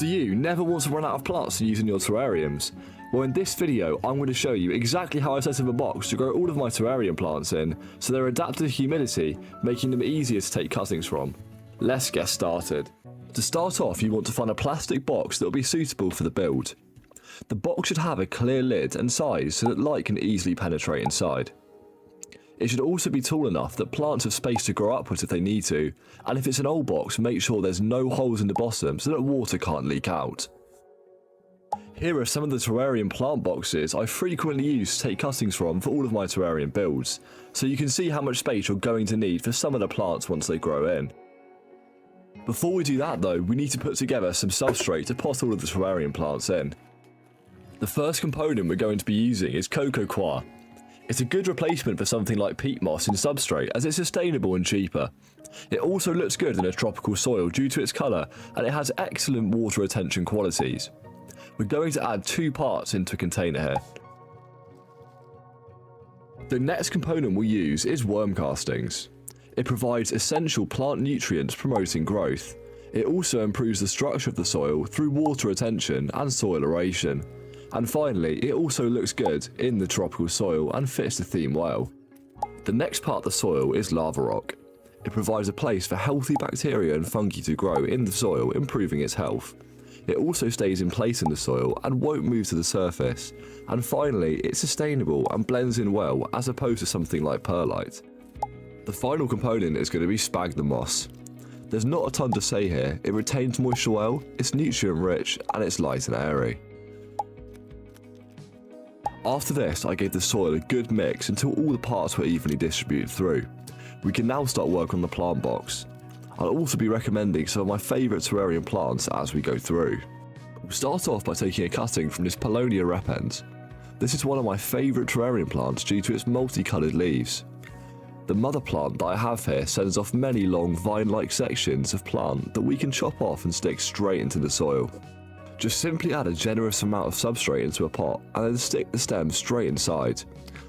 Do you never want to run out of plants to use in your terrariums? Well, in this video, I'm going to show you exactly how I set up a box to grow all of my terrarium plants in, so they're adapted to humidity, making them easier to take cuttings from. Let's get started. To start off, you want to find a plastic box that will be suitable for the build. The box should have a clear lid and size so that light can easily penetrate inside. It should also be tall enough that plants have space to grow upwards if they need to, and if it's an old box, make sure there's no holes in the bottom so that water can't leak out. Here are some of the terrarium plant boxes I frequently use to take cuttings from for all of my terrarium builds, so you can see how much space you're going to need for some of the plants once they grow in. Before we do that though, we need to put together some substrate to pot all of the terrarium plants in. The first component we're going to be using is cocoa coir. It's a good replacement for something like peat moss in Substrate as it's sustainable and cheaper. It also looks good in a tropical soil due to its colour, and it has excellent water retention qualities. We're going to add 2 parts into a container here. The next component we'll use is worm castings. It provides essential plant nutrients promoting growth. It also improves the structure of the soil through water retention and soil aeration. And finally, it also looks good in the tropical soil and fits the theme well. The next part of the soil is lava rock. It provides a place for healthy bacteria and fungi to grow in the soil, improving its health. It also stays in place in the soil and won't move to the surface. And finally, it's sustainable and blends in well as opposed to something like perlite. The final component is going to be sphagnum moss. There's not a ton to say here. It retains moisture well, it's nutrient rich, and it's light and airy. After this, I gave the soil a good mix until all the parts were evenly distributed through. We can now start work on the plant box. I'll also be recommending some of my favourite terrarium plants as we go through. We'll start off by taking a cutting from this Paulownia repens. This is one of my favourite terrarium plants due to its multicoloured leaves. The mother plant that I have here sends off many long vine-like sections of plant that we can chop off and stick straight into the soil. Just simply add a generous amount of substrate into a pot and then stick the stem straight inside.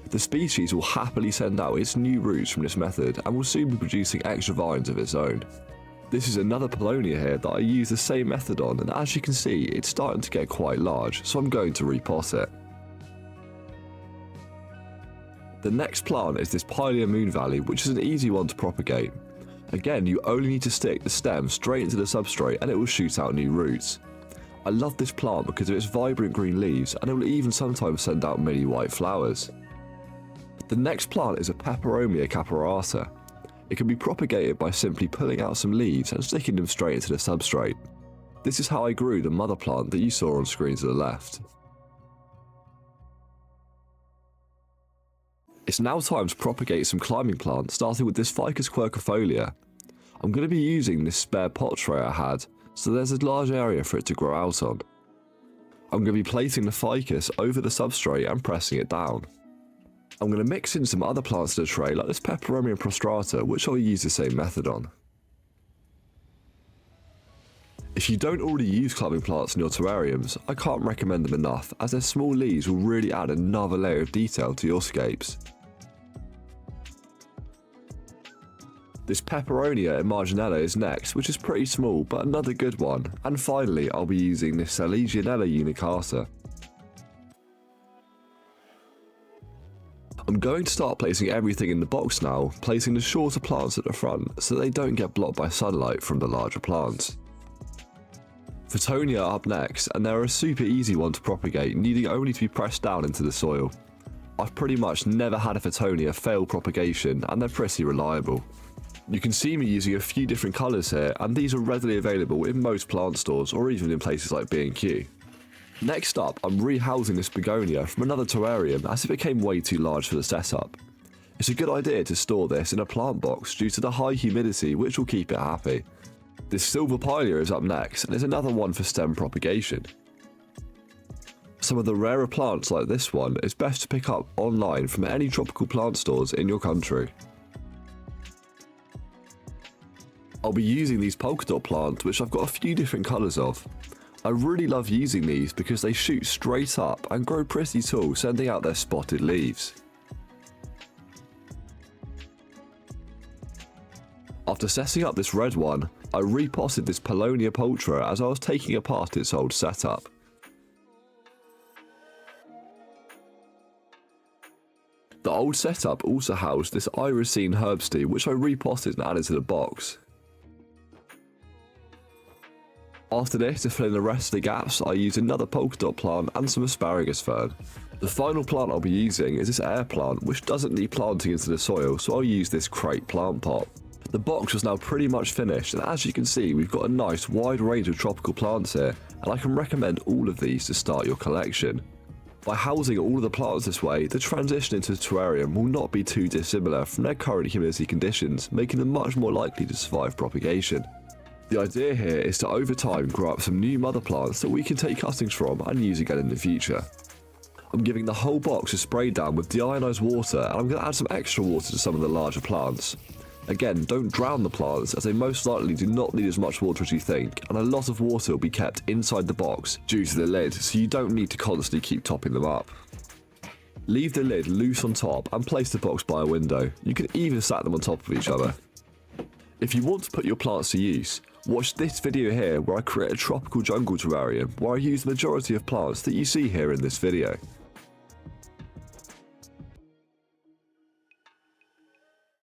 The species will happily send out its new roots from this method and will soon be producing extra vines of its own. This is another Paulownia here that I use the same method on, and as you can see it's starting to get quite large, so I'm going to repot it. The next plant is this Pilea Moon Valley, which is an easy one to propagate. Again, you only need to stick the stem straight into the substrate and it will shoot out new roots. I love this plant because of its vibrant green leaves, and it will even sometimes send out many white flowers. The next plant is a Peperomia caparata. It can be propagated by simply pulling out some leaves and sticking them straight into the substrate. This is how I grew the mother plant that you saw on screen to the left. It's now time to propagate some climbing plants, starting with this Ficus quercifolia. I'm going to be using this spare pot tray I had, so there's a large area for it to grow out on. I'm going to be placing the ficus over the substrate and pressing it down. I'm going to mix in some other plants to the tray like this Peperomia prostrata, which I'll use the same method on. If you don't already use climbing plants in your terrariums, I can't recommend them enough, as their small leaves will really add another layer of detail to your scapes. This Peperonia marginella is next, which is pretty small but another good one, and finally I'll be using this Legionella unicata. I'm going to start placing everything in the box now, placing the shorter plants at the front so they don't get blocked by sunlight from the larger plants. Fittonia are up next, and they're a super easy one to propagate, needing only to be pressed down into the soil. I've pretty much never had a Fittonia fail propagation, and they're pretty reliable. You can see me using a few different colours here, and these are readily available in most plant stores or even in places like B&Q. Next up, I'm rehousing this begonia from another terrarium as it became way too large for the setup. It's a good idea to store this in a plant box due to the high humidity, which will keep it happy. This silver pilea is up next, and is another one for stem propagation. Some of the rarer plants like this one is best to pick up online from any tropical plant stores in your country. I'll be using these polka dot plants, which I've got a few different colours of. I really love using these because they shoot straight up and grow pretty tall, sending out their spotted leaves. After setting up this red one, I repotted this Paulownia Pulchra as I was taking apart its old setup. The old setup also housed this Irisine Herbstea, which I repotted and added to the box. After this, to fill in the rest of the gaps, I used another polka dot plant and some asparagus fern. The final plant I'll be using is this air plant, which doesn't need planting into the soil, so I'll use this crate plant pot. The box was now pretty much finished, and as you can see, we've got a nice wide range of tropical plants here, and I can recommend all of these to start your collection. By housing all of the plants this way, the transition into the terrarium will not be too dissimilar from their current humidity conditions, making them much more likely to survive propagation. The idea here is to over time grow up some new mother plants that we can take cuttings from and use again in the future. I'm giving the whole box a spray down with deionized water, and I'm going to add some extra water to some of the larger plants. Again, don't drown the plants, as they most likely do not need as much water as you think, and a lot of water will be kept inside the box due to the lid, so you don't need to constantly keep topping them up. Leave the lid loose on top and place the box by a window. You can even stack them on top of each other. If you want to put your plants to use, watch this video here where I create a tropical jungle terrarium where I use the majority of plants that you see here in this video.